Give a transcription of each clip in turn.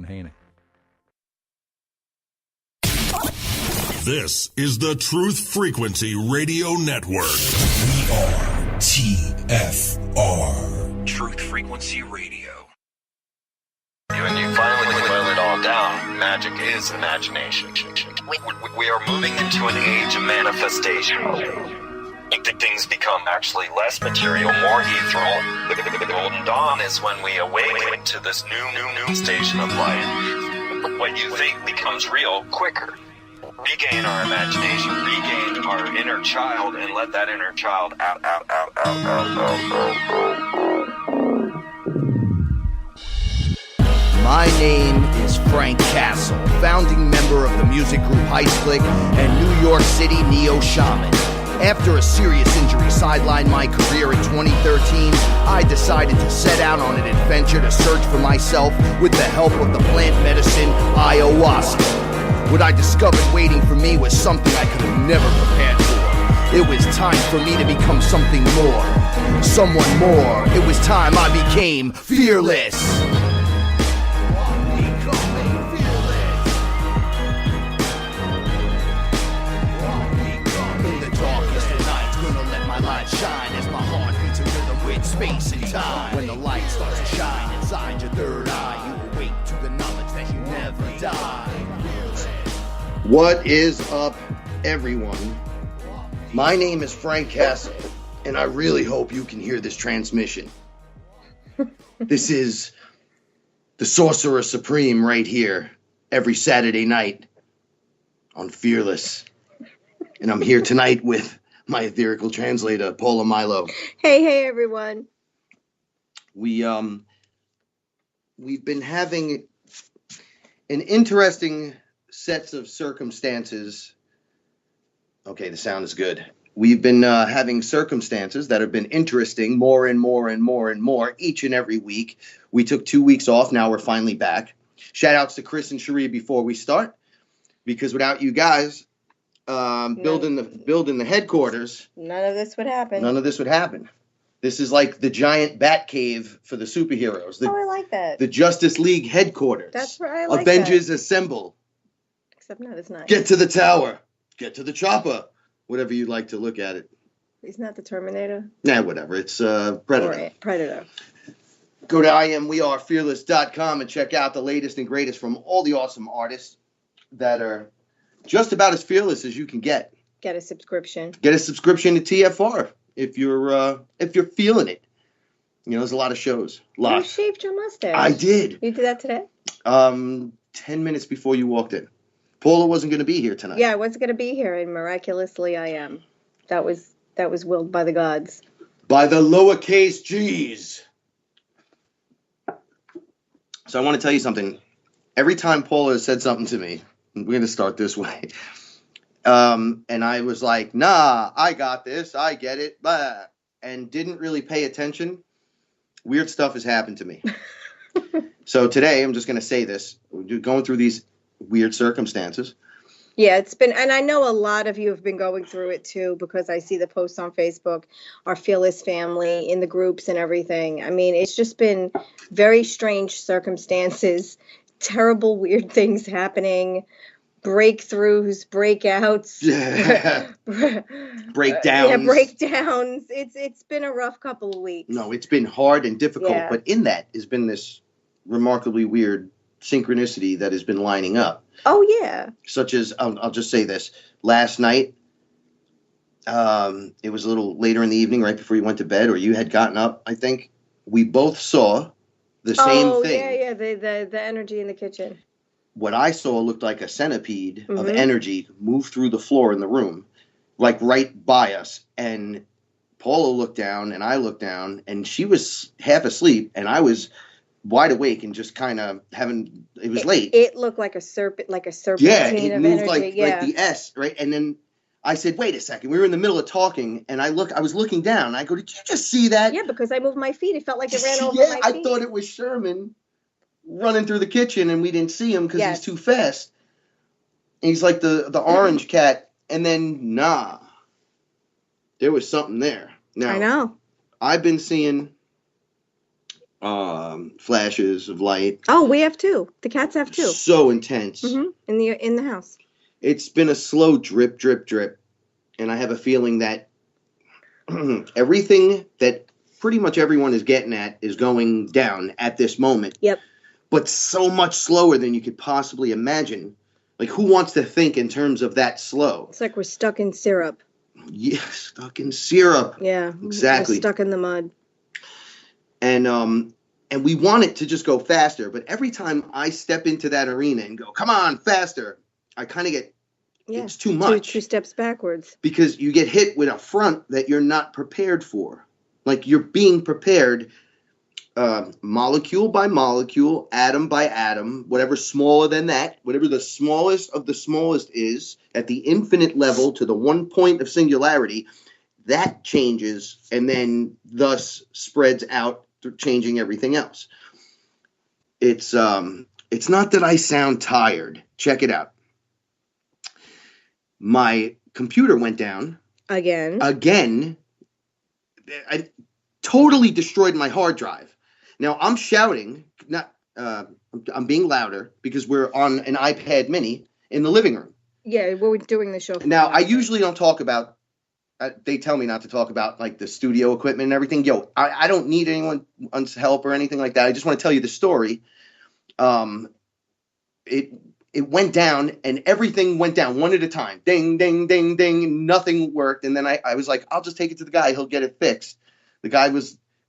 Haney. This is the Truth Frequency Radio Network. We are TFR. Truth Frequency Radio. When you finally boil it all down, magic is imagination. We are moving into an age of manifestation. Things become actually less material, more ethereal. The golden dawn is when we awaken to this new station of life. What you think becomes real quicker. Regain our imagination, regain our inner child, and let that inner child out. My name is Frank Castle, founding member of the music group Heistlick and New York City Neo Shaman. After a serious injury sidelined my career in 2013, I decided to set out on an adventure to search for myself with the help of the plant medicine Ayahuasca. What I discovered waiting for me was something I could have never prepared for. It was time for me to become something more, someone more. It was time I became fearless. In the darkest of nights, gonna let my light shine as my heart beats a rhythm with space and time. When the light starts to shine inside your third eye, you awake to the knowledge that you never die. What is up, everyone? My name is Frank Castle, and I really hope you can hear this transmission. This is the Sorcerer Supreme right here, every Saturday night on FearLess. And I'm here tonight with my etherical translator, Paula Milo. Hey, everyone. We've been having an interesting sets of circumstances. Okay, the sound is good. We've been having circumstances that have been interesting more and more and more and more each and every week. We took 2 weeks off. Now we're finally back. Shout outs to Chris and Cherie before we start, because without you guys building the headquarters, None of this would happen. This is like the giant bat cave for the superheroes. I like that. The Justice League headquarters. That's where I like Avengers that. Assemble. Except no, it's not. Get to the tower. Get to the chopper. Whatever you like to look at it. Isn't that the Terminator? Nah, whatever. It's Predator. Right. Predator. Go to IamWeAreFearless.com and check out the latest and greatest from all the awesome artists that are just about as fearless as you can get. Get a subscription. Get a subscription to TFR if you're feeling it. You know, there's a lot of shows. You shaved your mustache. I did. You did that today? 10 minutes before you walked in. Paula wasn't going to be here tonight. Yeah, I wasn't going to be here, and miraculously I am. That was willed by the gods. By the lowercase g's. So I want to tell you something. Every time Paula has said something to me, we're going to start this way. And I was like, nah, I got this. I get it. Blah, and didn't really pay attention. Weird stuff has happened to me. So today, I'm just going to say this. We're going through these weird circumstances. Yeah, it's been, and I know a lot of you have been going through it too, because I see the posts on Facebook, our Fearless family in the groups and everything. I mean, it's just been very strange circumstances, terrible, weird things happening, breakthroughs, breakouts, breakdowns. Yeah, breakdowns. It's been a rough couple of weeks. No, it's been hard and difficult, Yeah. But in that has been this remarkably weird synchronicity that has been lining up. Oh, yeah. Such as, I'll just say this. Last night, it was a little later in the evening, right before you went to bed, or you had gotten up, I think. We both saw the same thing. Oh, yeah, the energy in the kitchen. What I saw looked like a centipede of energy move through the floor in the room, like right by us. And Paula looked down, and I looked down, and she was half asleep, and I was wide awake and just kind of it was late. It looked like a serpent, Yeah, it moved energy. like the S, right? And then I said, wait a second. We were in the middle of talking, and I was looking down. I go, did you just see that? Yeah, because I moved my feet. It felt like it ran over Yeah, my feet. I thought it was Sherman running through the kitchen, and we didn't see him because he's too fast. And he's like the orange cat. And then, nah, there was something there. Now, I know. I've been seeing flashes of light. Oh, we have two. The cats have two. So intense. In the house. It's been a slow drip, drip, drip. And I have a feeling that everything that pretty much everyone is getting at is going down at this moment. Yep. But so much slower than you could possibly imagine. Like, who wants to think in terms of that slow? It's like we're stuck in syrup. Yeah, stuck in syrup. Yeah. Exactly. We're stuck in the mud. And we want it to just go faster. But every time I step into that arena and go, come on, faster, I kind of get, it's too much. Two steps backwards. Because you get hit with a front that you're not prepared for. Like, you're being prepared molecule by molecule, atom by atom, whatever smaller than that, whatever the smallest of the smallest is, at the infinite level to the one point of singularity, that changes and then thus spreads out, changing everything else. It's not that I sound tired. Check it out. My computer went down. Again. I totally destroyed my hard drive. Now, I'm shouting, I'm being louder because we're on an iPad mini in the living room. Yeah, we're doing the show. Now, I usually don't talk about, they tell me not to talk about, like, the studio equipment and everything. Yo, I don't need anyone's help or anything like that. I just want to tell you the story. It went down, and everything went down one at a time. Ding, ding, ding, ding. Nothing worked. And then I was like, I'll just take it to the guy. He'll get it fixed. The guy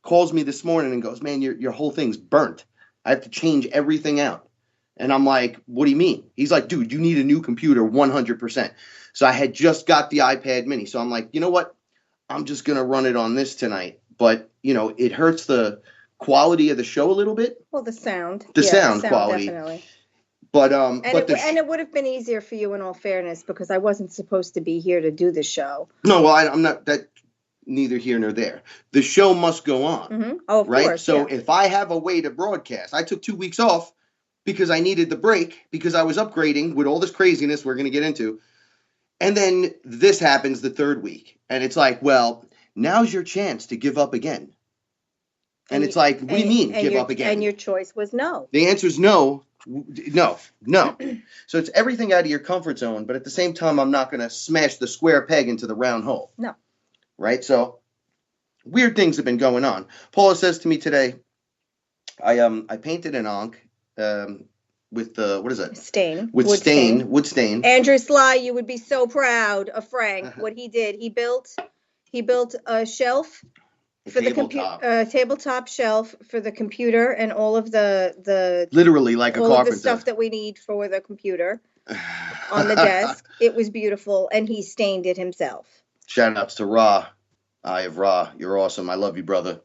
calls me this morning and goes, man, your whole thing's burnt. I have to change everything out. And I'm like, what do you mean? He's like, dude, you need a new computer 100%. So I had just got the iPad mini. So I'm like, you know what? I'm just going to run it on this tonight. But, it hurts the quality of the show a little bit. Well, the sound. The sound quality. Definitely. But it would have been easier for you, in all fairness, because I wasn't supposed to be here to do the show. No, well, I'm not that. Neither here nor there. The show must go on. Mm-hmm. Oh, of right? course. So if I have a way to broadcast, I took 2 weeks off because I needed the break, because I was upgrading with all this craziness we're going to get into. And then this happens the third week. And it's like, well, now's your chance to give up again. And it's like, what do you mean give up again? And your choice was no. The answer is no. No. So it's everything out of your comfort zone. But at the same time, I'm not going to smash the square peg into the round hole. No. Right? So weird things have been going on. Paula says to me today, I painted an ankh with what is it? Stain. Wood stain. Andrew Sly, you would be so proud of Frank. What he did, he built a shelf for the computer, tabletop shelf for the computer, and all of the literally like a carpenter. All of the stuff that we need for the computer on the desk. It was beautiful, and he stained it himself. Shout outs to Ra. Eye of Ra. You're awesome. I love you, brother.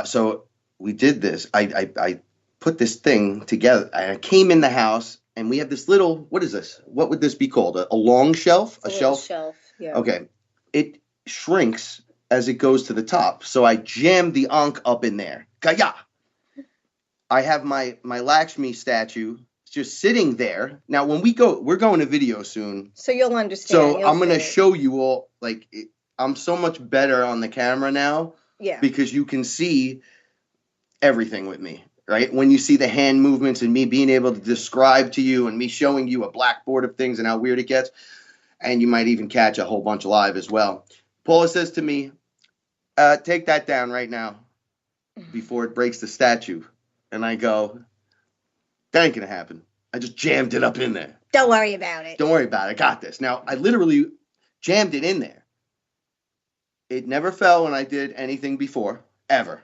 So we did this. I put this thing together. I came in the house, and we have this little, what is this? What would this be called? A long shelf? A shelf? Yeah. Okay. It shrinks as it goes to the top. So I jammed the ankh up in there. Kaya! I have my Lakshmi statue just sitting there. Now, when we're going to video soon. So you'll understand. So I'm going to show you all, I'm so much better on the camera now. Yeah. Because you can see everything with me, right? When you see the hand movements and me being able to describe to you and me showing you a blackboard of things and how weird it gets. And you might even catch a whole bunch live as well. Paula says to me, take that down right now before it breaks the statue. And I go, that ain't going to happen. I just jammed it up in there. Don't worry about it. Don't worry about it. I got this. Now, I literally jammed it in there. It never fell when I did anything before, ever.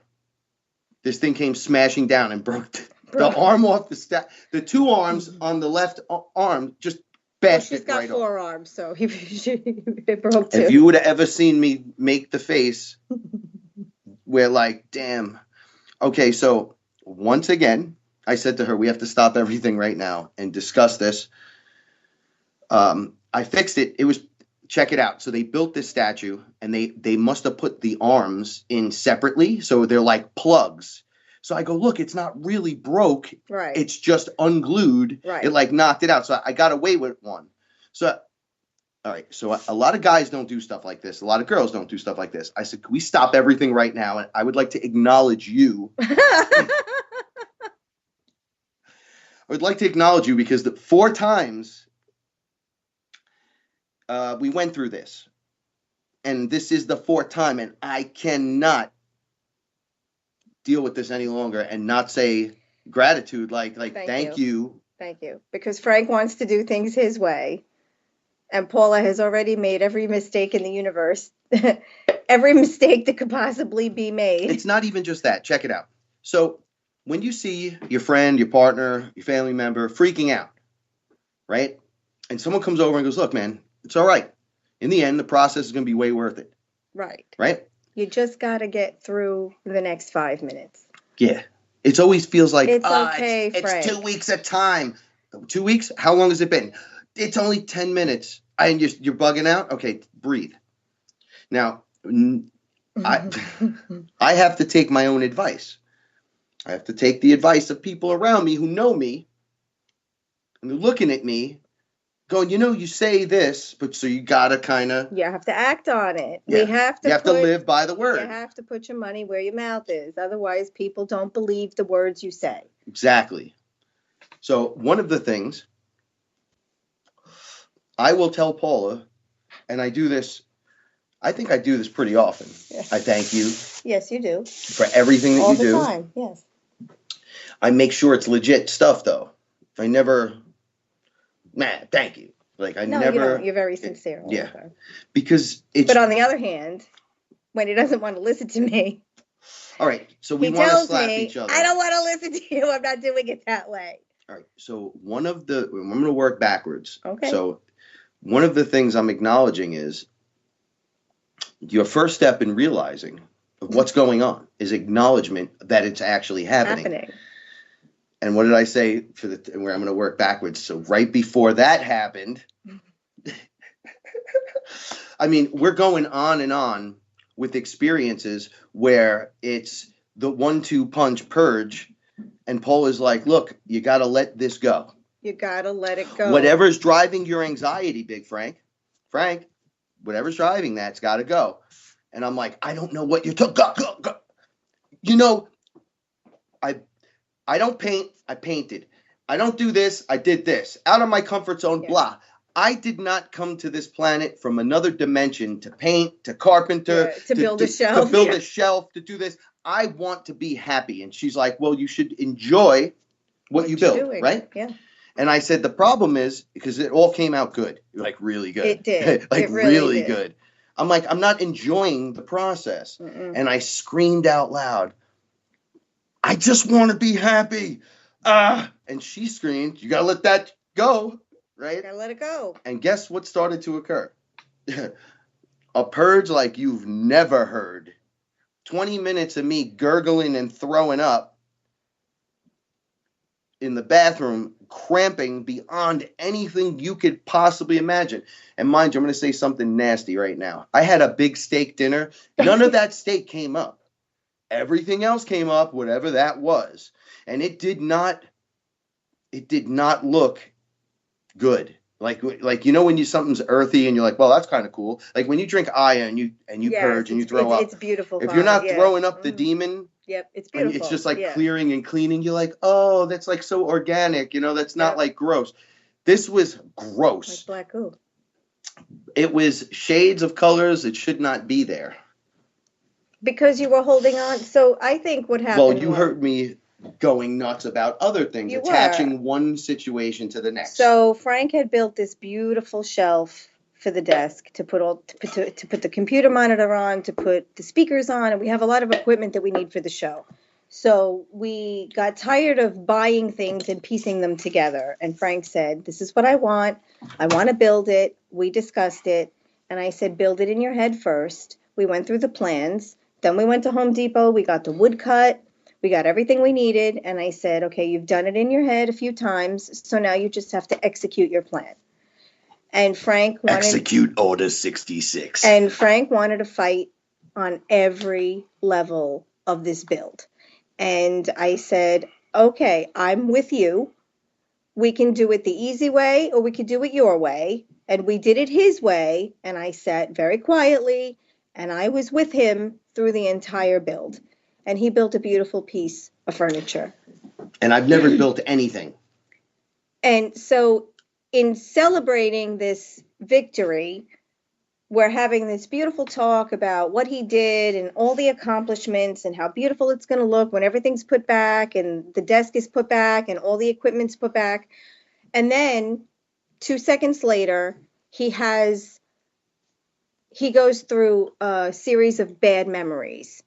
This thing came smashing down and broke the arm off the two arms on the left arm just bashed it right off. She's got 4 arms, so it broke too. If you would have ever seen me make the face, we're like, damn. Okay, so once again, I said to her, we have to stop everything right now and discuss this. I fixed it. It was, check it out. So they built this statue, and they must have put the arms in separately. So they're like plugs. So I go, look, it's not really broke. Right. It's just unglued. Right. It knocked it out. So I got away with one. So all right, so a lot of guys don't do stuff like this. A lot of girls don't do stuff like this. I said, can we stop everything right now? And I would like to acknowledge you. I would like to acknowledge you because the 4 times we went through this. And this is the 4th time. And I cannot deal with this any longer and not say gratitude like thank you. Thank you. Because Frank wants to do things his way. And Paula has already made every mistake in the universe. Every mistake that could possibly be made. It's not even just that. Check it out. So when you see your friend, your partner, your family member freaking out, right? And someone comes over and goes, look, man, it's all right. In the end, the process is going to be way worth it. Right. Right? You just got to get through the next 5 minutes. Yeah. It always feels like, it's okay, it's 2 weeks at time. 2 weeks? How long has it been? It's only 10 minutes. And you're bugging out? Okay, breathe. Now, I have to take my own advice. I have to take the advice of people around me who know me. And they're looking at me going, you say this, but so you got to kind of. You have to act on it. Yeah. You have to live by the word. You have to put your money where your mouth is. Otherwise, people don't believe the words you say. Exactly. So one of the things I will tell Paula, and I do this, I think I do this pretty often. Yes. I thank you. Yes, you do. For everything that you do. All the time, yes. I make sure it's legit stuff, though. If I never, thank you. Like, I never. You don't. You're very sincere. Yeah. Because it's. But on the other hand, when he doesn't want to listen to me. All right, so we want to slap each other. I don't want to listen to you. I'm not doing it that way. All right, so I'm going to work backwards. Okay. So one of the things I'm acknowledging is your first step in realizing of what's going on is acknowledgement that it's actually happening. And what did I say where I'm going to work backwards? So right before that happened, I mean, we're going on and on with experiences where it's the 1-2 punch purge. And Paul is like, look, you got to let this go. You got to let it go. Whatever's driving your anxiety, Big Frank, whatever's driving that's got to go. And I'm like, I don't know what you're talking. I don't paint. I painted. I don't do this. I did this. Out of my comfort zone, blah. I did not come to this planet from another dimension to paint, to carpenter, to build a shelf. To build a shelf, to do this. I want to be happy. And she's like, well, you should enjoy what you build, right? Yeah. And I said, the problem is, because it all came out good, like really good. It did. Like it really did. Good. I'm like, I'm not enjoying the process. Mm-mm. And I screamed out loud, I just want to be happy. And she screamed, you got to let that go, right? You got to let it go. And guess what started to occur? A purge like you've never heard. 20 minutes of me gurgling and throwing up in the bathroom, cramping beyond anything you could possibly imagine. And mind you, I'm going to say something nasty right now. I had a big steak dinner. None of that steak came up. Everything else came up, whatever that was. And it did not look good. Like when something's earthy and you're like, well, that's kind of cool. Like when you drink Aya and you purge and you throw up. It's beautiful. If you're not throwing up the demon. Yep, it's beautiful. It's just like clearing and cleaning. You're like, oh, that's like so organic. That's not like gross. This was gross. Like black goo. It was shades of colors. It should not be there. Because you were holding on. So I think what happened. Well, you heard me going nuts about other things, attaching one situation to the next. So Frank had built this beautiful shelf for the desk to put the computer monitor on, to put the speakers on, and we have a lot of equipment that we need for the show. So we got tired of buying things and piecing them together. And Frank said, this is what I want. I want to build it. We discussed it. And I said, build it in your head first. We went through the plans. Then we went to Home Depot. We got the wood cut. We got everything we needed. And I said, okay, you've done it in your head a few times. So now you just have to execute your plan. And Frank wanted... Execute Order 66. And Frank wanted to fight on every level of this build. And I said, okay, I'm with you. we can do it the easy way or we could do it your way. And we did it his way. And I sat very quietly and I was with him through the entire build. And he built a beautiful piece of furniture. And I've never built anything. And so in celebrating this victory, we're having this beautiful talk about what he did and all the accomplishments and how beautiful it's going to look when everything's put back and the desk is put back and all the equipment's put back. And then 2 seconds later, he goes through a series of bad memories.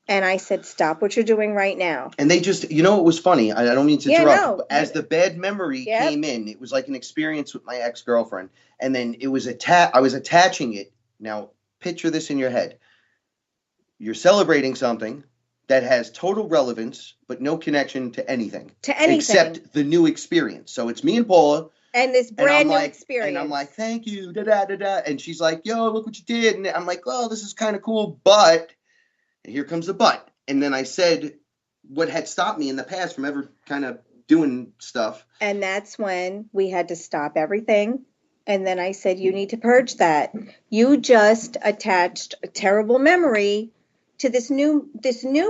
And I said, stop what you're doing right now. And they just, it was funny. I don't mean to interrupt. No. But as the bad memory came in, it was like an experience with my ex-girlfriend. And then it was I was attaching it. Now, picture this in your head. You're celebrating something that has total relevance, but no connection to anything. Except the new experience. So it's me and Paula. And this brand new experience. And I'm like, thank you, da-da-da-da. And she's like, yo, look what you did. And I'm like, oh, this is kind of cool, but... And here comes the but. And then I said what had stopped me in the past from ever kind of doing stuff. And that's when we had to stop everything. And then I said, you need to purge that. You just attached a terrible memory to this new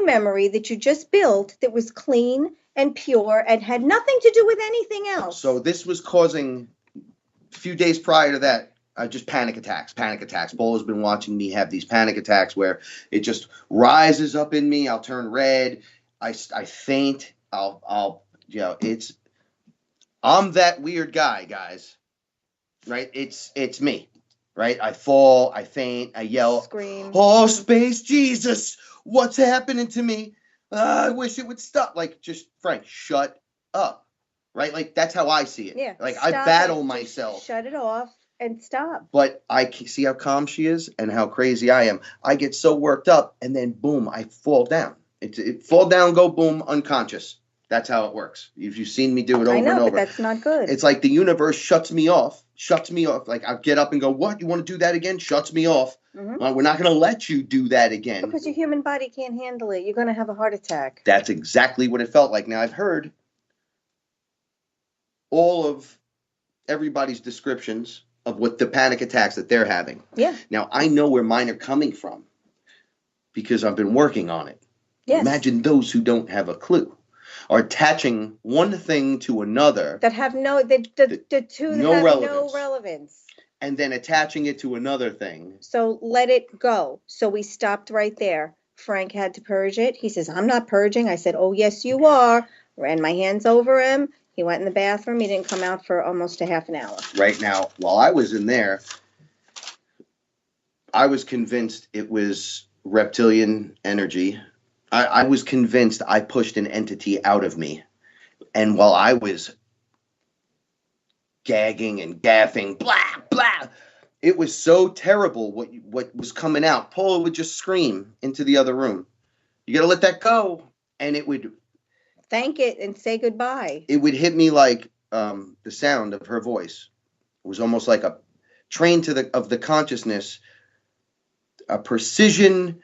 memory that you just built that was clean and pure and had nothing to do with anything else. So this was causing, a few days prior to that, just panic attacks. Paula's been watching me have these panic attacks where it just rises up in me. I'll turn red. I faint. I'm that weird guy, guys. Right? It's me. Right? I fall. I faint. I yell. Scream. Oh, space Jesus! What's happening to me? I wish it would stop. Like, just Frank, shut up. Right? Like, that's how I see it. Yeah. Like, I battle myself. Just shut it off. And stop. But I see how calm she is and how crazy I am. I get so worked up, and then boom, I fall down. It fall down, go boom, unconscious. That's how it works. If you've seen me do it over and over. But that's not good. It's like the universe shuts me off. Like I get up and go, what? You want to do that again? Shuts me off. Mm-hmm. We're not going to let you do that again. Because your human body can't handle it. You're going to have a heart attack. That's exactly what it felt like. Now, I've heard all of everybody's descriptions of what the panic attacks that they're having. Yeah. Now, I know where mine are coming from because I've been working on it. Yes. Imagine those who don't have a clue are attaching one thing to another. That have no relevance. And then attaching it to another thing. So let it go. So we stopped right there. Frank had to purge it. He says, I'm not purging. I said, oh, yes, you are. Ran my hands over him. He went in the bathroom. He didn't come out for almost a half an hour. Right now, while I was in there, I was convinced it was reptilian energy. I was convinced I pushed an entity out of me. And while I was gagging and gaffing, blah, blah, it was so terrible what was coming out. Paula would just scream into the other room. You got to let that go. And it would... Thank it and say goodbye. It would hit me like the sound of her voice. It was almost like a train of the consciousness, a precision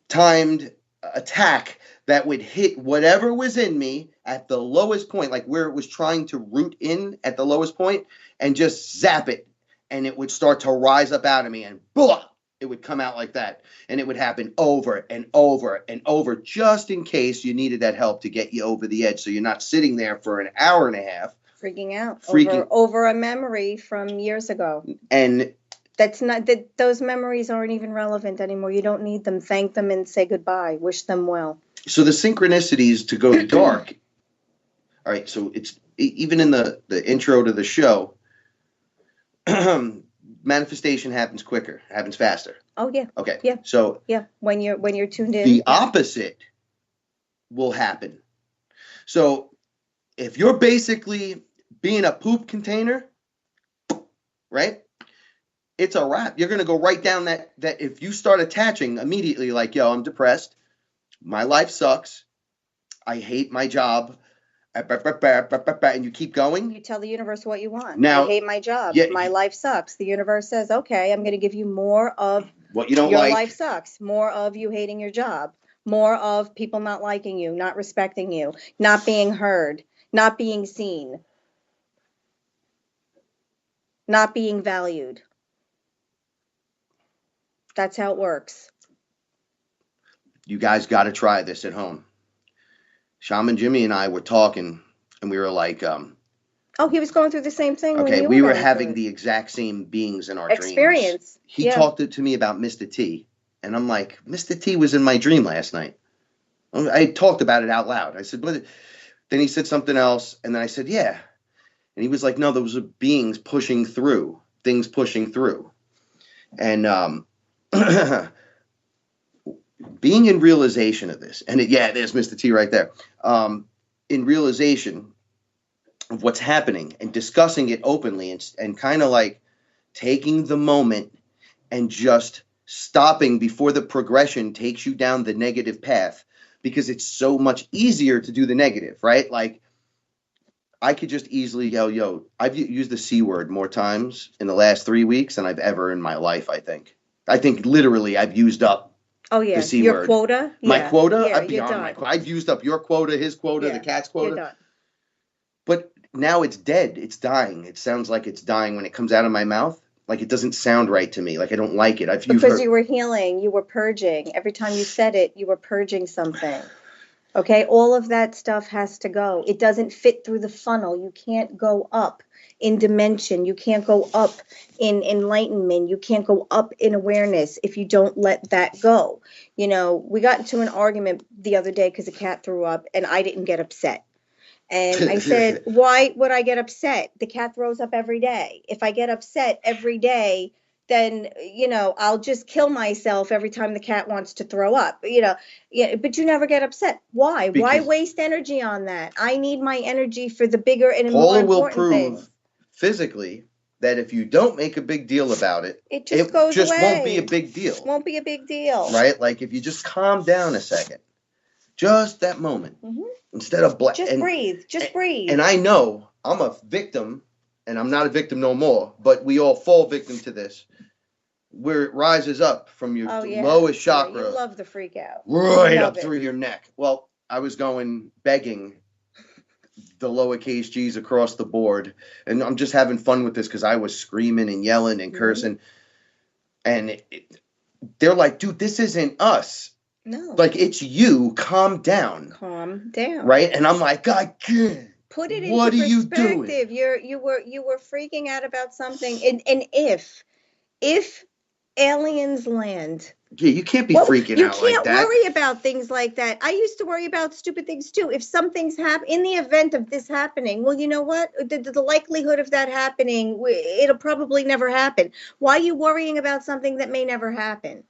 timed attack that would hit whatever was in me at the lowest point, like where it was trying to root in at the lowest point, and just zap it. And it would start to rise up out of me and blah, it would come out like that. And it would happen over and over and over, just in case you needed that help to get you over the edge. So you're not sitting there for an hour and a half. Freaking out over a memory from years ago. And those memories aren't even relevant anymore. You don't need them. Thank them and say goodbye. Wish them well. So the synchronicities to go dark. All right. So it's even in the intro to the show, manifestation happens quicker, happens faster. Oh yeah. Okay. Yeah. So yeah, when you're tuned in. The opposite will happen. So if you're basically being a poop container, right? It's a wrap. You're going to go right down that if you start attaching immediately, like, yo, I'm depressed. My life sucks. I hate my job. And you keep going. You tell the universe what you want. Now, I hate my job. Yeah, my life sucks. The universe says, okay, I'm going to give you more of what you don't your like. Life sucks. More of you hating your job. More of people not liking you, not respecting you, not being heard, not being seen. not being valued. That's how it works. You guys got to try this at home. Shaman Jimmy and I were talking, and we were like, oh, he was going through the same thing. Okay, we were having the exact same beings in our experience. Dreams. He talked to me about Mr. T, and I'm like, Mr. T was in my dream last night. I talked about it out loud. I said, but then he said something else, and then I said, yeah. And he was like, no, those are beings pushing through, things pushing through. And being in realization of this, and there's Mr. T right there. In realization of what's happening and discussing it openly and kind of like taking the moment and just stopping before the progression takes you down the negative path, because it's so much easier to do the negative, right? Like, I could just easily go, yo, I've used the C word more times in the last 3 weeks than I've ever in my life, I think. I think literally I've used up the C your word. Quota? My quota? Yeah, I'd be on my quota. I've used up your quota, his quota, the cat's quota. You're done. But now it's dead. It's dying. It sounds like it's dying when it comes out of my mouth. Like, it doesn't sound right to me. Like, I don't like it. Because you were healing. You were purging. Every time you said it, you were purging something. Okay? All of that stuff has to go. It doesn't fit through the funnel. You can't go up in dimension. You can't go up in enlightenment. You can't go up in awareness if you don't let that go. You know, we got into an argument the other day because a cat threw up, and I didn't get upset. And I said, why would I get upset? The cat throws up every day. If I get upset every day, then, you know, I'll just kill myself every time the cat wants to throw up, you know. Yeah, but you never get upset. Why? Why waste energy on that? I need my energy for the bigger and more important will prove things. Physically that if you don't make a big deal about it, it just goes away. Won't be a big deal. Won't be a big deal. Right? Like, if you just calm down a second, just that moment. Mm-hmm. Instead of breathe. Just breathe. And I know I'm a victim, and I'm not a victim no more, but we all fall victim to this, where it rises up from your lowest chakra. You love the freak out. Right up through your neck. Well, I was going begging the lowercase g's across the board, and I'm just having fun with this because I was screaming and yelling and cursing, and they're like, dude, this isn't us. No. Like, it's you. Calm down. Calm down. Right? And I'm like, God, put it into what are perspective. You doing? You were freaking out about something. And if aliens land. Yeah, you can't be freaking out like that. You can't worry about things like that. I used to worry about stupid things too. If something's in the event of this happening, well, you know what? The likelihood of that happening, it'll probably never happen. Why are you worrying about something that may never happen?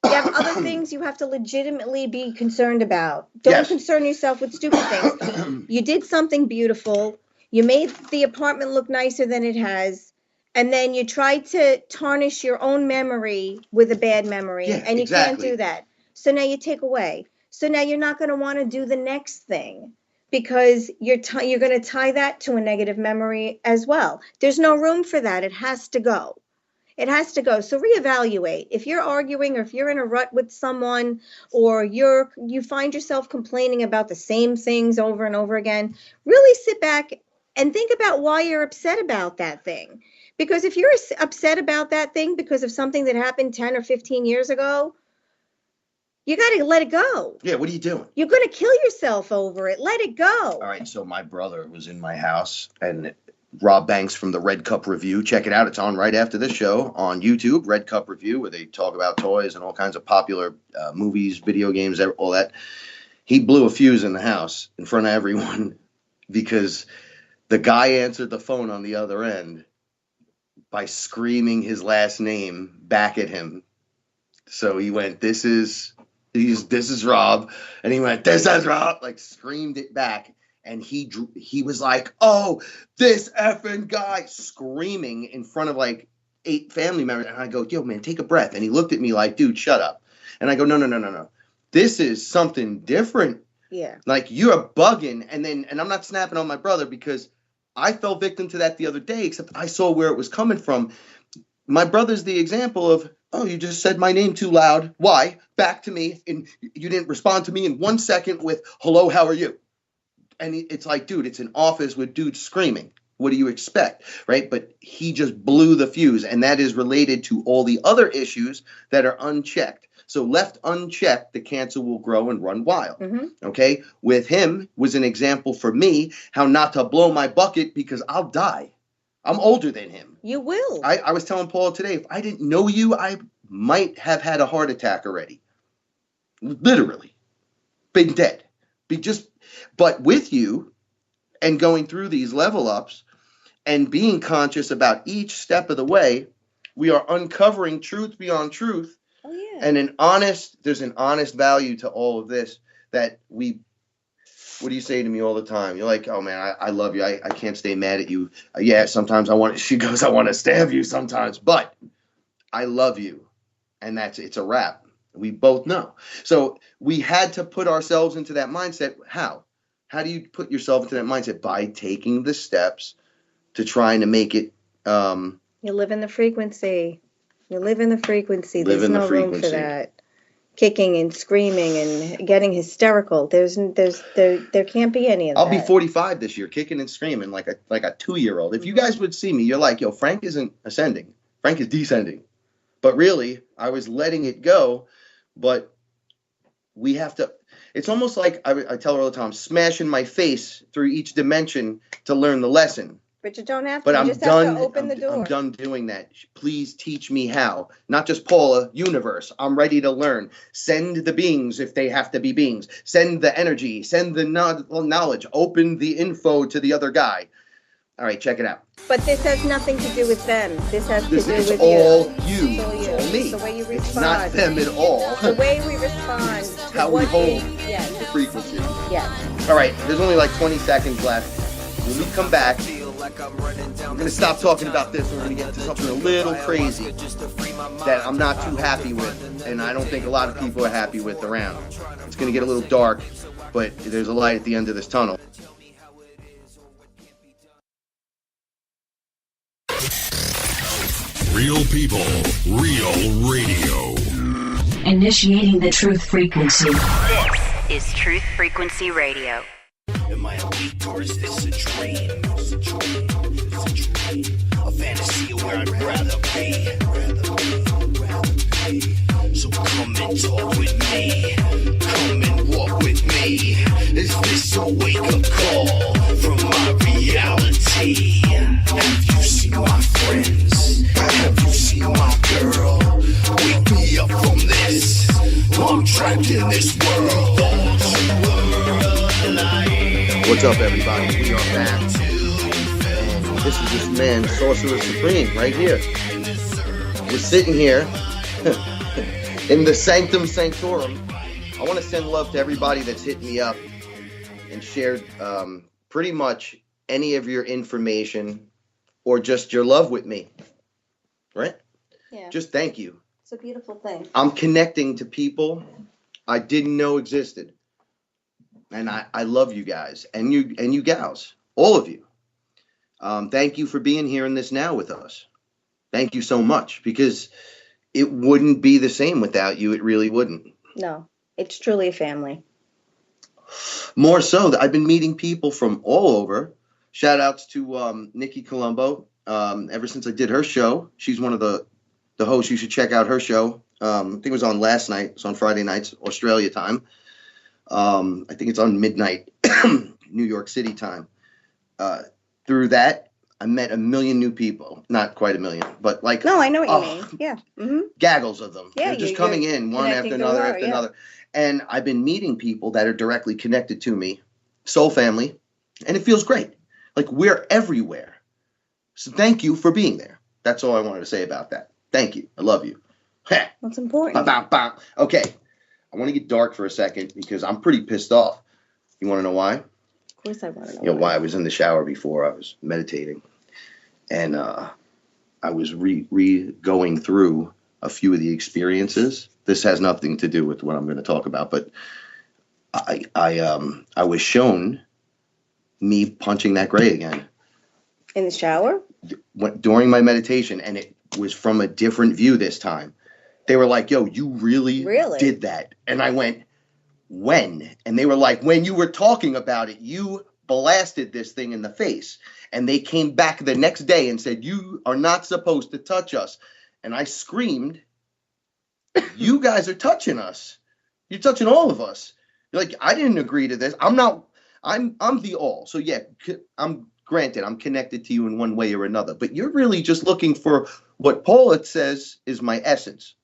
You have other things you have to legitimately be concerned about. Don't concern yourself with stupid things. You did something beautiful. You made the apartment look nicer than it has. And then you tried to tarnish your own memory with a bad memory. And you can't do that. So now you take away. So now you're not going to want to do the next thing, because you're going to tie that to a negative memory as well. There's no room for that. It has to go. It has to go. So reevaluate. If you're arguing, or if you're in a rut with someone, or you find yourself complaining about the same things over and over again, really sit back and think about why you're upset about that thing. Because if you're upset about that thing because of something that happened 10 or 15 years ago, you got to let it go. Yeah, what are you doing? You're going to kill yourself over it. Let it go. All right, so my brother was in my house, and Rob Banks from the Red Cup Review. Check it out. It's on right after this show on YouTube, Red Cup Review, where they talk about toys and all kinds of popular movies, video games, all that. He blew a fuse in the house in front of everyone because the guy answered the phone on the other end by screaming his last name back at him. So he went, this is Rob. And he went, this is Rob, like screamed it back. And he was like, oh, this effing guy, screaming in front of like 8 family members. And I go, yo, man, take a breath. And he looked at me like, dude, shut up. And I go, no. This is something different. Yeah. Like, you're bugging. And I'm not snapping on my brother, because I fell victim to that the other day, except I saw where it was coming from. My brother's the example of, oh, you just said my name too loud. Why? Back to me. And you didn't respond to me in 1 second with, hello, how are you? And it's like, dude, it's an office with dudes screaming. What do you expect, right? But he just blew the fuse, and that is related to all the other issues that are unchecked. So left unchecked, the cancer will grow and run wild. Okay? With him was an example for me how not to blow my bucket because I'll die. I'm older than him. You will. I was telling Paula today, if I didn't know you, I might have had a heart attack already. Literally. Been dead. But with you and going through these level ups and being conscious about each step of the way, we are uncovering truth beyond truth. Oh, yeah. And there's an honest value to all of this that what do you say to me all the time? You're like, oh man, I love you. I can't stay mad at you. Yeah, sometimes I want to stab you sometimes, but I love you. And it's a wrap. We both know. So we had to put ourselves into that mindset. How? How do you put yourself into that mindset? By taking the steps to trying to make it. You live in the frequency. You live in the frequency. There's no room for that. Kicking and screaming and getting hysterical. There can't be any of that. I'll be 45 this year, kicking and screaming like a 2-year-old. If you guys would see me, you're like, yo, Frank isn't ascending. Frank is descending. But really, I was letting it go. But we have to. It's almost like I tell her all the time, smashing my face through each dimension to learn the lesson. But you don't have to. But You I'm just done. have to open the door. I'm done doing that. Please teach me how. Not just Paula, universe. I'm ready to learn. Send the beings if they have to be beings. Send the energy. Send the knowledge. Open the info to the other guy. All right, check it out. But this has nothing to do with them. This has to do with you. It's all you. It's all you. It's all me. It's the way you respond. It's not them at all. The way we respond. To how we hold yes. the frequency. Yes. All right, there's only like 20 seconds left. When we come back, we're going to stop talking about this. We're going to get to something a little crazy that I'm not too happy with, and I don't think a lot of people are happy with around. It's going to get a little dark, but there's a light at the end of this tunnel. Real people, real radio. Initiating the truth frequency. This is Truth Frequency Radio. Am I awake or is this a dream? A fantasy where I'd rather be. So come and talk with me. Come and walk with me. Is this a wake-up call from my reality? Have you seen my friends? Have you seen my girl? Wake me up from this. I'm trapped in this world. What's up, everybody? We are back. And this is this man, Sorcerer Supreme, right here. We're sitting here in the Sanctum Sanctorum. I want to send love to everybody that's hit me up and shared pretty much any of your information or just your love with me. Right? Yeah. Just thank you. It's a beautiful thing. I'm connecting to people I didn't know existed. And I love you guys and you gals, all of you. Thank you for being here in this now with us. Thank you so much, because it wouldn't be the same without you. It really wouldn't. No, it's truly a family. More so, I've been meeting people from all over. Shout outs to Nikki Colombo. Ever since I did her show, she's one of the hosts. You should check out her show. I think it was on last night. It's on Friday nights, Australia time. I think it's on midnight, New York City time. Through that, I met a million new people. Not quite a million, but like... No, I know what you mean. Yeah. Mm-hmm. Gaggles of them. Yeah, They're just coming in one after another after another. And I've been meeting people that are directly connected to me. Soul family. And it feels great. Like, we're everywhere. So thank you for being there. That's all I wanted to say about that. Thank you. I love you. That's important. Okay. I want to get dark for a second because I'm pretty pissed off. You want to know why? Of course I want to know. You know why? I was in the shower before. I was meditating. And I was going through a few of the experiences. This has nothing to do with what I'm going to talk about, but I was shown me punching that gray again. In the shower? During my meditation, and it was from a different view this time. They were like, yo, you really did that. And I went, when? And they were like, when you were talking about it, you blasted this thing in the face. And they came back the next day and said, you are not supposed to touch us. And I screamed, you guys are touching us. You're touching all of us. You're like, I didn't agree to this. I'm the all. So yeah, I'm connected to you in one way or another, but you're really just looking for what Paula says is my essence,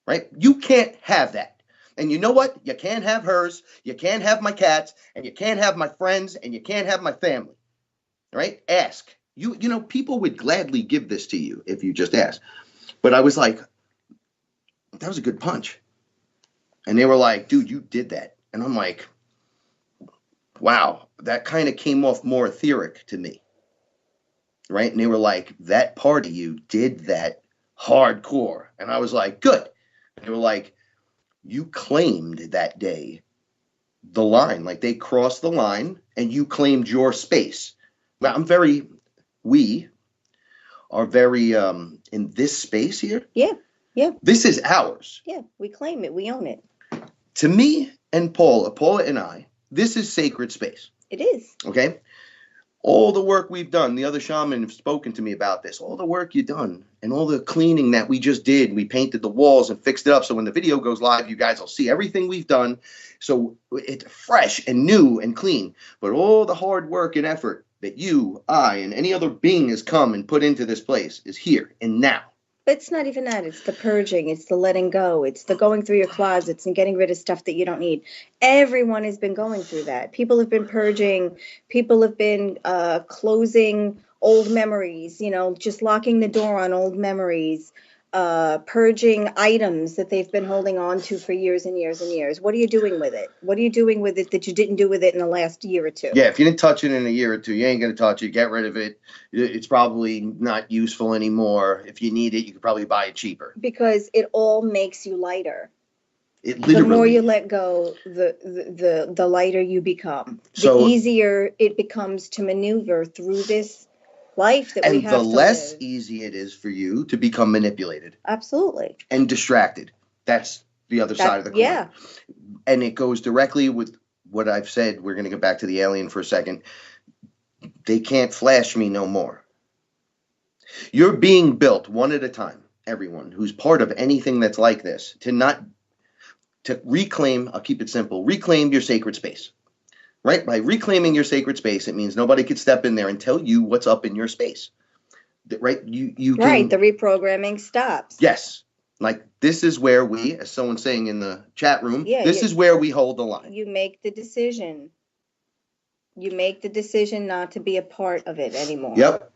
right? You can't have that. And you know what? You can't have hers. You can't have my cats, and you can't have my friends, and you can't have my family. Right? Ask. You know, people would gladly give this to you if you just ask. But I was like, that was a good punch. And they were like, dude, you did that. And I'm like, wow, that kind of came off more etheric to me. Right? And they were like, that part of you did that hardcore. And I was like, good. And they were like, you claimed that day the line. Like, they crossed the line and you claimed your space. We are very in this space here. Yeah. This is ours. Yeah, we claim it. We own it. To me and Paula and I, this is sacred space. It is. Okay? All the work we've done, the other shaman have spoken to me about this, all the work you've done and all the cleaning that we just did. We painted the walls and fixed it up. So when the video goes live, you guys will see everything we've done. So it's fresh and new and clean. But all the hard work and effort that you, I, and any other being has come and put into this place is here and now. But it's not even that. It's the purging. It's the letting go. It's the going through your closets and getting rid of stuff that you don't need. Everyone has been going through that. People have been purging. People have been closing old memories, just locking the door on old memories, purging items that they've been holding on to for years and years and years. What are you doing with it? What are you doing with it that you didn't do with it in the last year or two? Yeah, if you didn't touch it in a year or two, you ain't going to touch it. Get rid of it. It's probably not useful anymore. If you need it, you could probably buy it cheaper. Because it all makes you lighter. It literally. The more you let go, the lighter you become. So, the easier it becomes to maneuver through this life that we have to live. And the less easy it is for you to become manipulated. Absolutely. And distracted. That's the other side of the coin. Yeah. And it goes directly with what I've said. We're going to get back to the alien for a second. They can't flash me no more. You're being built one at a time, everyone who's part of anything that's like this, to reclaim, I'll keep it simple, reclaim your sacred space. Right? By reclaiming your sacred space, it means nobody could step in there and tell you what's up in your space. Right? You can, right. The reprogramming stops. Yes. Like, this is where we, as someone's saying in the chat room, this is where we hold the line. You make the decision. You make the decision not to be a part of it anymore. Yep.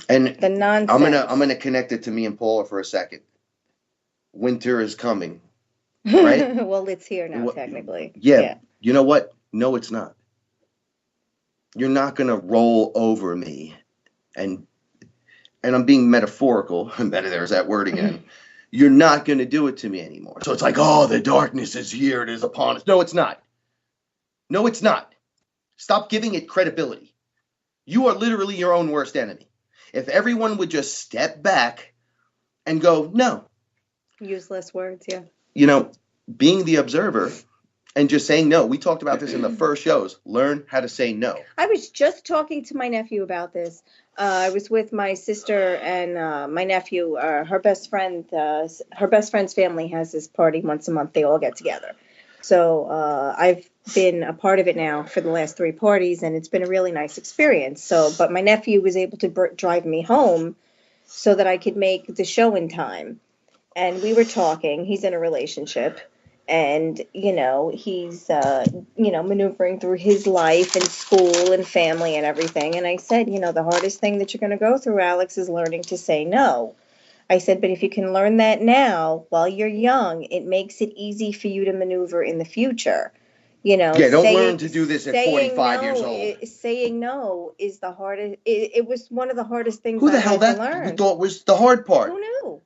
And the nonsense. I'm gonna connect it to me and Paula for a second. Winter is coming. Right? Well, it's here now, technically. Yeah. You know what? No, it's not. You're not going to roll over me, and I'm being metaphorical. There's that word again. You're not going to do it to me anymore. So it's like, oh, the darkness is here. It is upon us. No, it's not. No, it's not. Stop giving it credibility. You are literally your own worst enemy. If everyone would just step back and go, no. Use less words, yeah. Being the observer and just saying no. We talked about this in the first shows. Learn how to say no. I was just talking to my nephew about this. I was with my sister and my nephew. Her best friend's family has this party once a month. They all get together. So I've been a part of it now for the last 3 parties, and it's been a really nice experience. But my nephew was able to drive me home so that I could make the show in time. And we were talking. He's in a relationship. And, he's, maneuvering through his life and school and family and everything. And I said, the hardest thing that you're going to go through, Alex, is learning to say no. I said, but if you can learn that now while you're young, it makes it easy for you to maneuver in the future. Don't learn to do this at 45 years old. Saying no is the hardest. It was one of the hardest things Who the hell that learn. Thought was the hard part? Who knew?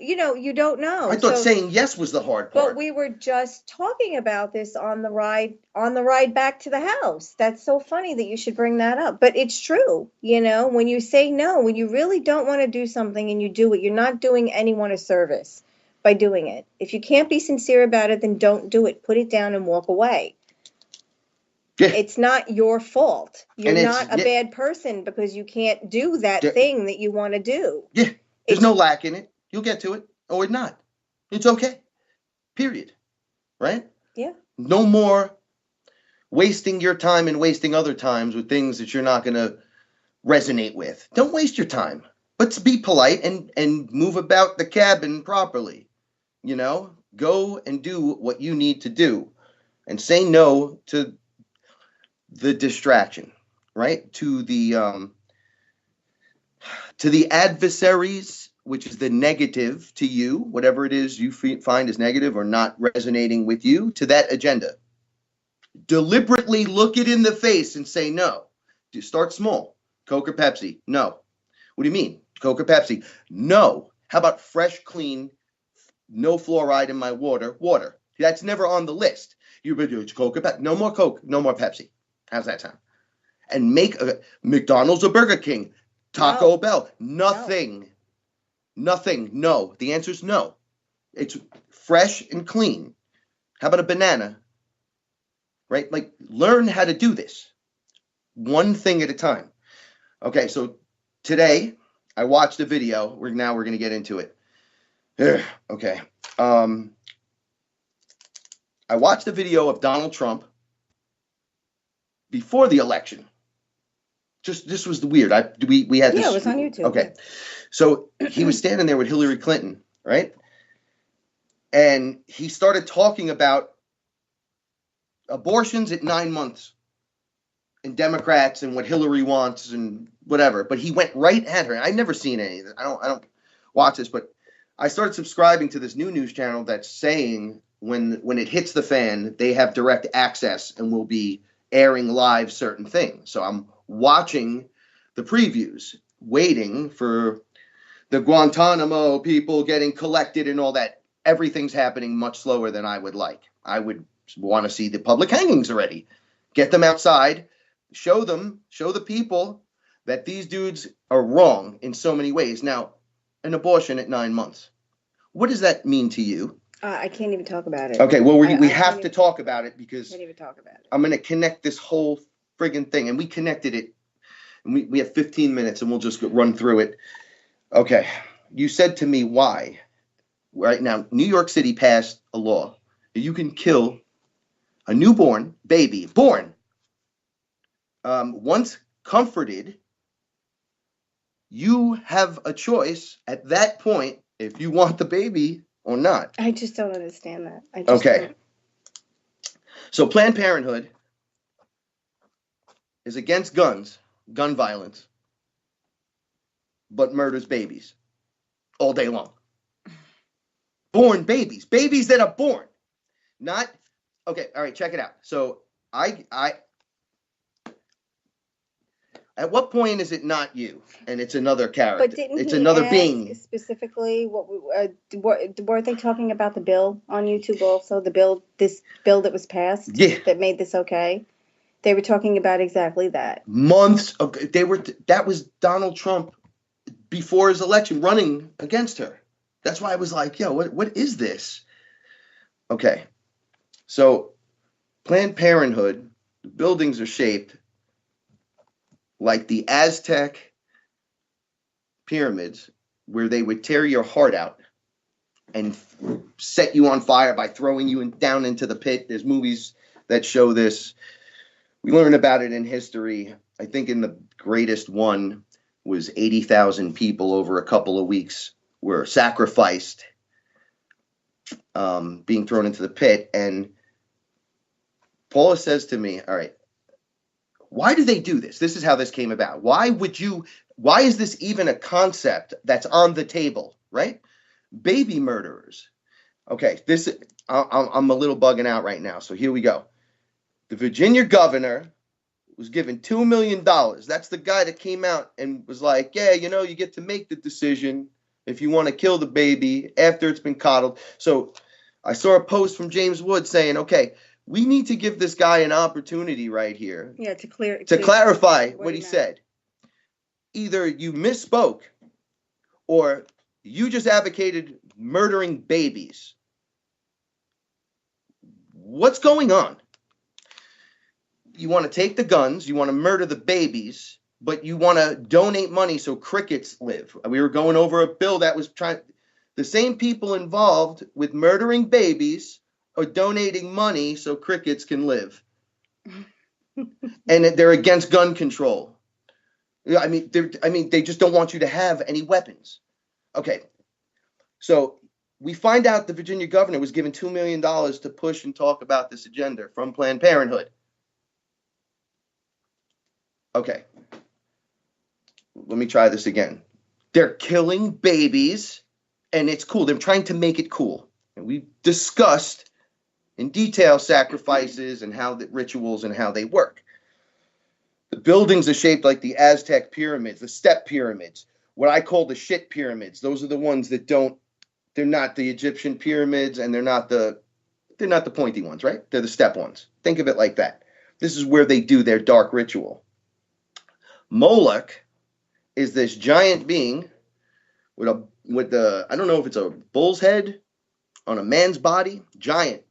You don't know. I thought saying yes was the hard part. But we were just talking about this on the ride back to the house. That's so funny that you should bring that up. But it's true. When you say no, when you really don't want to do something and you do it, you're not doing anyone a service by doing it. If you can't be sincere about it, then don't do it. Put it down and walk away. Yeah. It's not your fault. You're And not a bad person because you can't do that thing that you want to do. Yeah. There's no lack in it. You'll get to it or not. It's okay. Period. Right? Yeah. No more wasting your time and wasting other times with things that you're not going to resonate with. Don't waste your time. Let's be polite and move about the cabin properly. You know, go and do what you need to do and say no to the distraction, right? To the adversaries, which is the negative to you, whatever it is you find is negative or not resonating with you, to that agenda. Deliberately look it in the face and say no. Start small. Coke or Pepsi? No. What do you mean? Coke or Pepsi? No. How about fresh, clean, no fluoride in my water? Water. That's never on the list. You've been doing Coke or Pepsi. No more Coke, no more Pepsi. How's that sound? And make a McDonald's or Burger King, Taco Bell. Nothing. Nothing. No. The answer is no. It's fresh and clean. How about a banana? Right? Like, learn how to do this. One thing at a time. Okay, so today I watched a video. We're going to get into it. Okay. I watched a video of Donald Trump before the election. This was the weird. We had this. Yeah, it was on YouTube. Okay. So he was standing there with Hillary Clinton, right? And he started talking about abortions at 9 months and Democrats and what Hillary wants and whatever. But he went right at her. I've never seen any of this. I don't watch this, but I started subscribing to this new news channel that's saying when it hits the fan, they have direct access and will be airing live certain things. So I'm watching the previews, waiting for the Guantanamo people getting collected and all that. Everything's happening much slower than I would like. I would want to see the public hangings already. Get them outside, show the people that these dudes are wrong in so many ways. Now, an abortion at 9 months. What does that mean to you? I can't even talk about it. Okay, well, we have to talk about it because I can't even talk about it. I'm going to connect this whole friggin' thing. And we connected it. And we have 15 minutes and we'll just run through it. Okay, you said to me why. Right now, New York City passed a law that you can kill a newborn baby, born. Once comforted, you have a choice at that point if you want the baby or not. I just don't understand that. Okay. So Planned Parenthood is against guns, gun violence, but murders babies all day long. Born babies that are born, not, okay, all right, check it out. So at what point is it not you and it's another character? But didn't it's he another ask being. Specifically, weren't they talking about the bill on YouTube also? This bill that was passed, that made this okay. They were talking about exactly that. Months ago, that was Donald Trump before his election running against her. That's why I was like, yo, what is this? Okay, so Planned Parenthood, the buildings are shaped like the Aztec pyramids, where they would tear your heart out and set you on fire by throwing you down into the pit. There's movies that show this. We learn about it in history. I think in the greatest one was 80,000 people over a couple of weeks were sacrificed, being thrown into the pit. And Paula says to me, all right, why do they do this? This is how this came about. Why is this even a concept that's on the table, right? Baby murderers. Okay, I'm a little bugging out right now, so here we go. The Virginia governor was given $2 million. That's the guy that came out and was like, yeah, you get to make the decision if you want to kill the baby after it's been coddled. So I saw a post from James Wood saying, okay, we need to give this guy an opportunity right here. Yeah, to clarify what he said. Either you misspoke or you just advocated murdering babies. What's going on? you want to take the guns, you want to murder the babies, but you want to donate money so crickets live. We were going over a bill that was the same people involved with murdering babies are donating money so crickets can live. And they're against gun control. I mean, they just don't want you to have any weapons. Okay, so we find out the Virginia governor was given $2 million to push and talk about this agenda from Planned Parenthood. Okay, let me try this again. They're killing babies, and it's cool. They're trying to make it cool. And we discussed in detail sacrifices and how the rituals and how they work. The buildings are shaped like the Aztec pyramids, the step pyramids, what I call the shit pyramids. Those are the ones that they're not the Egyptian pyramids, and they're not the pointy ones, right? They're the step ones. Think of it like that. This is where they do their dark ritual. Moloch is this giant being with I don't know if it's a bull's head on a man's body, giant,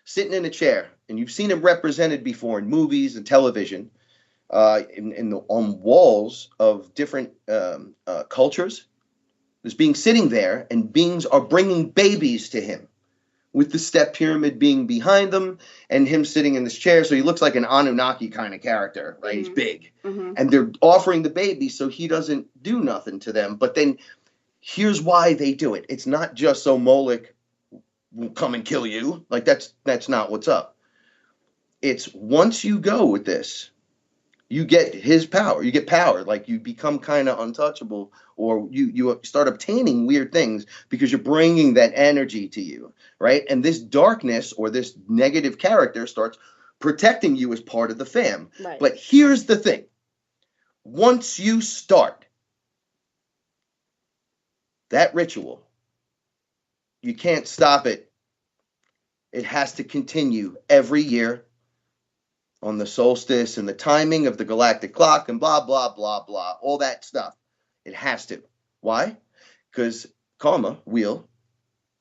sitting in a chair. And you've seen him represented before in movies and television, on walls of different cultures. This being sitting there, and beings are bringing babies to him, with the step pyramid being behind them and him sitting in this chair. So he looks like an Anunnaki kind of character, right? He's big. And they're offering the baby so he doesn't do nothing to them. But then here's why they do it. It's not just so Moloch will come and kill you. Like, that's not what's up. It's once you go with this, you get his power. You get power. Like, you become kind of untouchable, or you start obtaining weird things because you're bringing that energy to you, right? And this darkness or this negative character starts protecting you as part of the fam. Right. But here's the thing. Once you start that ritual, you can't stop it. It has to continue every year on the solstice and the timing of the galactic clock and blah, blah, blah, blah, all that stuff. It has to. Why? Because karma, wheel,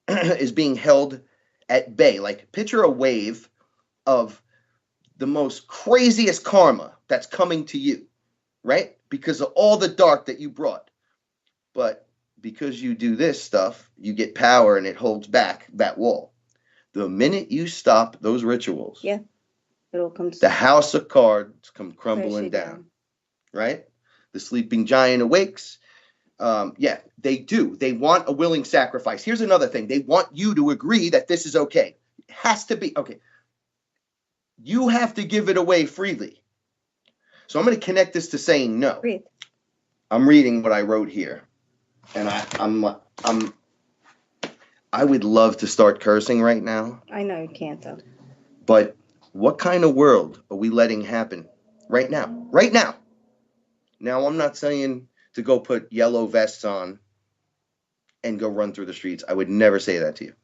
is being held at bay. Like, picture a wave of the most craziest karma that's coming to you, right? Because of all the dark that you brought. But because you do this stuff, you get power, and it holds back that wall. The minute you stop those rituals, Yeah. It all comes. the house of cards come crumbling crashing down, right? The sleeping giant awakes. Yeah, they do. They want a willing sacrifice. Here's another thing. They want you to agree that this is okay. It has to be. Okay. You have to give it away freely. So I'm going to connect this to saying no. Breathe. I'm reading what I wrote here. And I would love to start cursing right now. I know you can't, though. But what kind of world are we letting happen right now? Right now. Now, I'm not saying to go put yellow vests on and go run through the streets. I would never say that to you.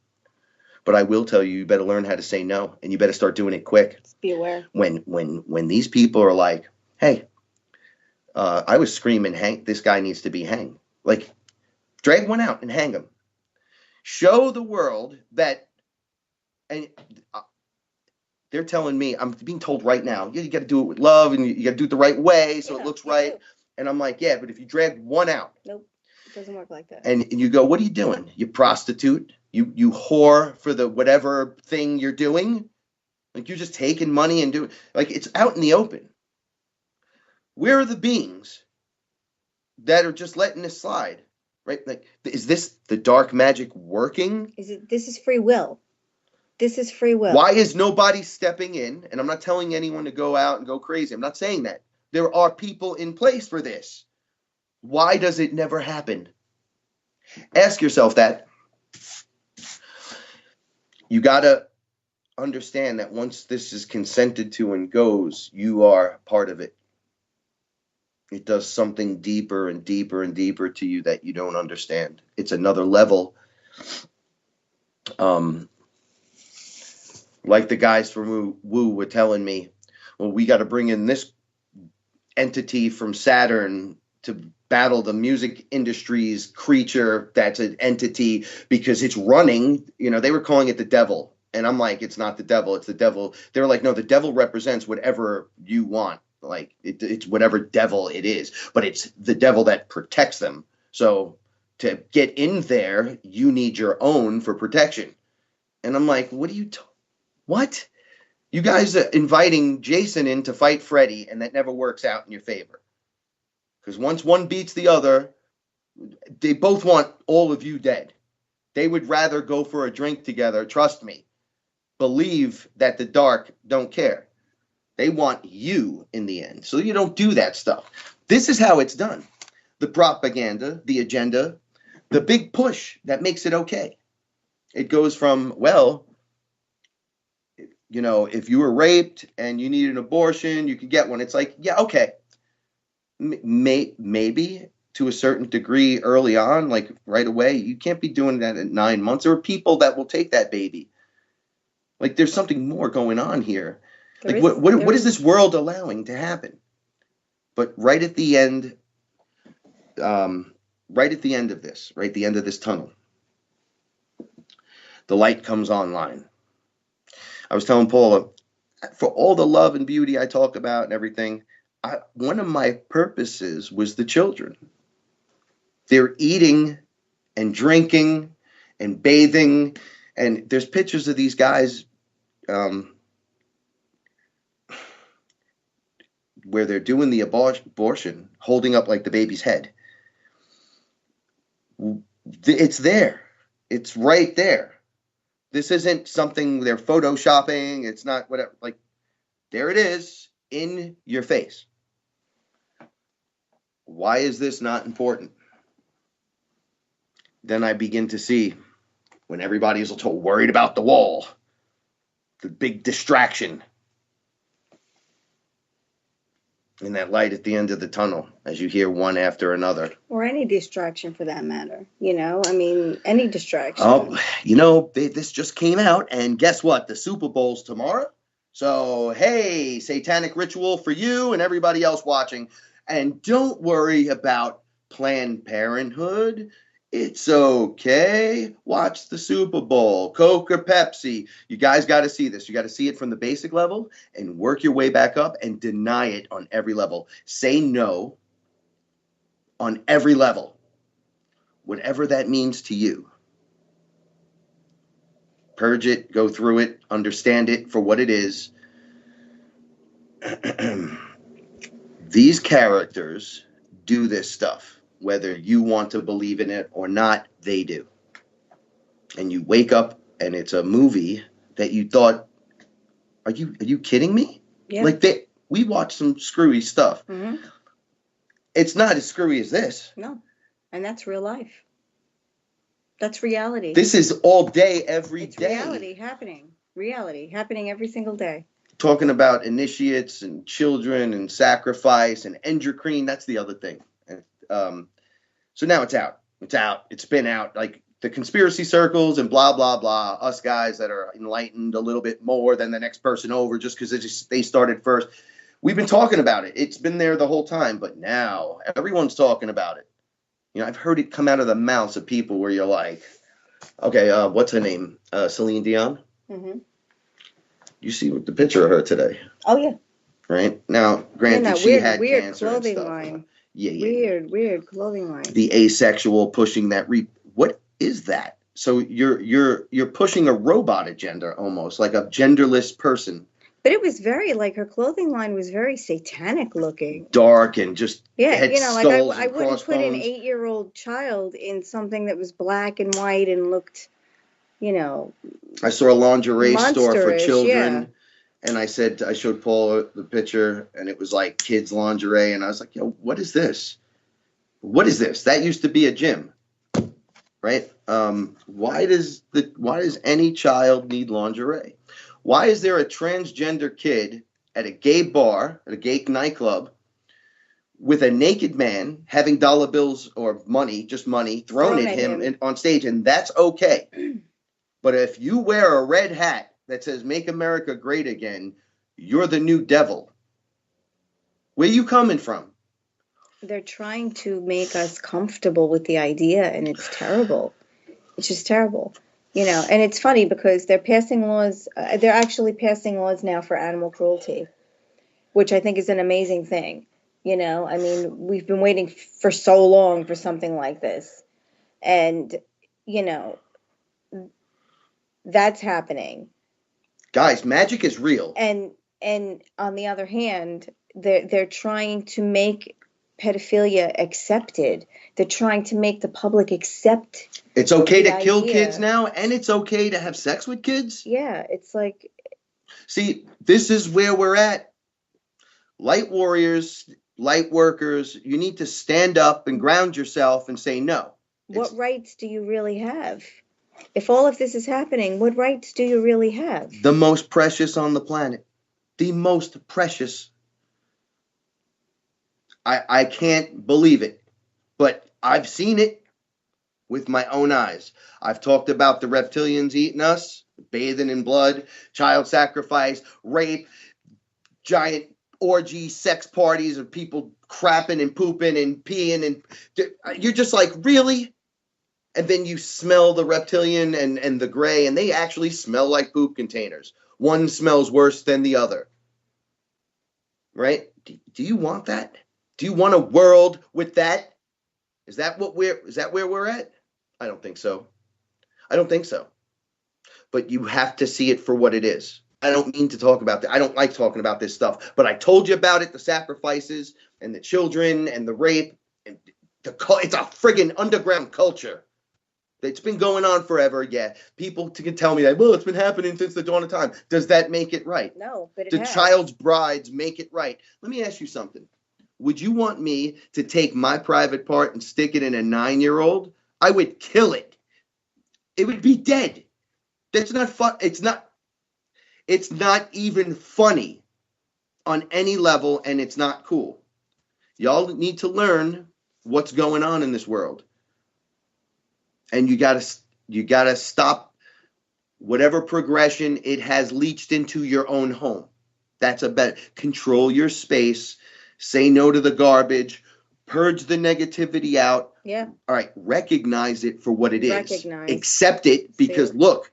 But I will tell you, you better learn how to say no, and you better start doing it quick. Just be aware. When these people are like, hey, I was screaming, this guy needs to be hanged. Like, drag one out and hang him. Show the world that, and they're telling me, I'm being told right now, you got to do it with love, and you got to do it the right way so it looks right. Do. And I'm like, yeah, but if you drag one out. Nope. It doesn't work like that. And you go, what are you doing? You prostitute? You whore for the whatever thing you're doing? Like, you're just taking money and doing, like, it's out in the open. Where are the beings that are just letting this slide? Right? Like, is this the dark magic working? This is free will. This is free will. Why is nobody stepping in? And I'm not telling anyone to go out and go crazy. I'm not saying that. There are people in place for this. Why does it never happen? Ask yourself that. You got to understand that once this is consented to and goes, you are part of it. It does something deeper and deeper and deeper to you that you don't understand. It's another level. Like the guys from Woo were telling me, well, we got to bring in this entity from Saturn to battle the music industry's creature that's an entity because it's running. You know, they were calling it the devil. And I'm like, it's not the devil, it's the devil. They're like, no, the devil represents whatever you want. Like, it's whatever devil it is, but it's the devil that protects them. So to get in there, you need your own for protection. And I'm like, what? You guys are inviting Jason in to fight Freddy, and that never works out in your favor. Because once one beats the other, they both want all of you dead. They would rather go for a drink together, trust me. Believe that the dark don't care. They want you in the end. So you don't do that stuff. This is how it's done. The propaganda, the agenda, the big push that makes it okay. It goes from, well, you know, if you were raped and you need an abortion, you could get one. It's like, yeah, okay. Maybe to a certain degree early on, like right away. You can't be doing that at 9 months. There are people that will take that baby. Like, there's something more going on here. Like, what is this world allowing to happen? But right at the end, of this, right, the end of this tunnel, the light comes online. I was telling Paula, for all the love and beauty I talk about and everything, one of my purposes was the children. They're eating and drinking and bathing, and there's pictures of these guys where they're doing the abortion, holding up like the baby's head. It's there. It's right there. This isn't something they're photoshopping. It's not whatever. Like, there it is in your face. Why is this not important? Then I begin to see, when everybody is so worried about the wall, the big distraction, and that light at the end of the tunnel as you hear one after another. Or any distraction for that matter. You know, I mean, any distraction. Oh, you know, this just came out, and guess what? The Super Bowl's tomorrow. So, hey, satanic ritual for you and everybody else watching. And don't worry about Planned Parenthood. It's okay. Watch the Super Bowl, Coke or Pepsi. You guys got to see this. You got to see it from the basic level and work your way back up and deny it on every level. Say no on every level, whatever that means to you. Purge it, go through it, understand it for what it is. These characters do this stuff. Whether you want to believe in it or not, they do. And you wake up and it's a movie that you thought, are you kidding me? Yeah. Like, we watched some screwy stuff. Mm-hmm. It's not as screwy as this. No. And that's real life. That's reality. This is all day, every day. Reality happening every single day. Talking about initiates and children and sacrifice and endocrine. That's the other thing. So now it's out. It's been out. Like, the conspiracy circles and blah, blah, blah. Us guys that are enlightened a little bit more than the next person over just because they started first. We've been talking about it. It's been there the whole time. But now everyone's talking about it. You know, I've heard it come out of the mouths of people where you're like, okay, what's her name? Celine Dion? Mm-hmm. You see the picture of her today. Oh, yeah. Right? Now, granted, she had cancer and stuff. Line. Yeah. Weird clothing line. The asexual pushing that what is that? So you're pushing a robot agenda almost, like a genderless person. But it was very, like, her clothing line was very satanic looking. Dark and just had you know, like I wouldn't put an 8-year-old child in something that was black and white and looked, you know. I saw a lingerie store for children. Yeah. And I showed Paul the picture, and it was like kids' lingerie. And I was like, yo, what is this? What is this? That used to be a gym, right? Why does any child need lingerie? Why is there a transgender kid at a gay bar, at a gay nightclub, with a naked man having dollar bills or money, just money, thrown at him on stage? And that's okay. But if you wear a red hat that says "Make America Great Again," you're the new devil. Where you coming from? They're trying to make us comfortable with the idea, and it's terrible. It's just terrible. And it's funny because they're passing laws. They're actually passing laws now for animal cruelty, which I think is an amazing thing. I mean, we've been waiting for so long for something like this. And, that's happening. Guys, magic is real. And on the other hand, they're trying to make pedophilia accepted. They're trying to make the public accept. It's okay to kill kids now, and it's okay to have sex with kids? Yeah, it's like... See, this is where we're at. Light warriors, light workers, you need to stand up and ground yourself and say no. What rights do you really have? If all of this is happening, what rights do you really have? The most precious on the planet. The most precious. I can't believe it, but I've seen it with my own eyes. I've talked about the reptilians eating us, bathing in blood, child sacrifice, rape, giant orgy, sex parties of people crapping and pooping and peeing, and you're just like, really? And then you smell the reptilian and the gray, and they actually smell like poop containers. One smells worse than the other. Right? Do you want that? Do you want a world with that? Is that where we're at? I don't think so. I don't think so. But you have to see it for what it is. I don't mean to talk about that. I don't like talking about this stuff, but I told you about it, the sacrifices and the children and the rape. And it's a friggin' underground culture. It's been going on forever, yeah. People can tell me that, well, it's been happening since the dawn of time. Does that make it right? No, but the child's brides make it right. Let me ask you something. Would you want me to take my private part and stick it in a 9-year-old? I would kill it. It would be dead. That's not fun. It's not even funny on any level, and it's not cool. Y'all need to learn what's going on in this world. And you gotta stop whatever progression it has leached into your own home. That's a better. Control your space. Say no to the garbage. Purge the negativity out. Yeah. All right. Recognize it for what it is. Recognize. Accept it, because look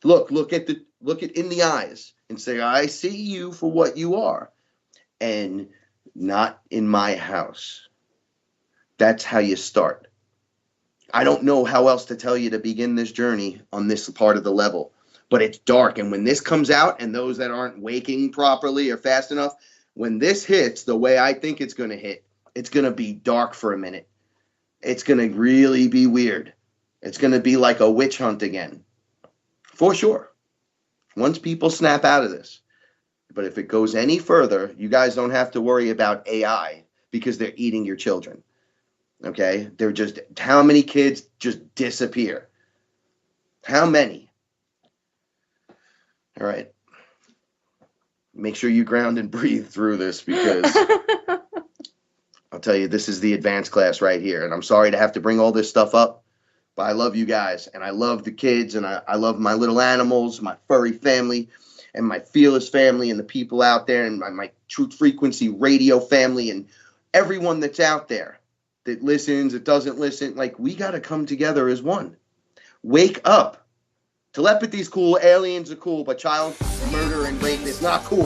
it in the eyes and say, I see you for what you are, and not in my house. That's how you start. I don't know how else to tell you to begin this journey on this part of the level, but it's dark. And when this comes out, and those that aren't waking properly or fast enough, when this hits the way I think it's going to hit, it's going to be dark for a minute. It's going to really be weird. It's going to be like a witch hunt again, for sure. Once people snap out of this. But if it goes any further, you guys don't have to worry about AI, because they're eating your children. Okay? They're just, how many kids just disappear? How many? All right. Make sure you ground and breathe through this, because I'll tell you, this is the advanced class right here. And I'm sorry to have to bring all this stuff up, but I love you guys, and I love the kids, and I love my little animals, my furry family, and my FearLess family, and the people out there, and my Truth Frequency Radio family, and everyone that's out there that listens, that doesn't listen. Like, we got to come together as one. Wake up. Telepathy's cool, aliens are cool, but child murder and rape is not cool.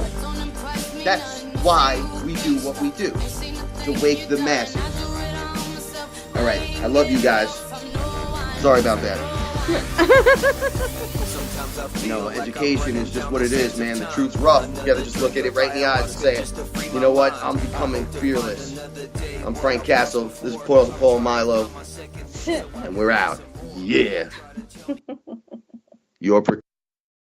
That's why we do what we do, to wake the masses. All right, I love you guys. Sorry about that. Education is just what it is, man. The truth's rough. You gotta just look at it right in the eyes and say, you know what? I'm becoming fearless. I'm Frank Castle. This is Paula Milo. And we're out. Yeah. Your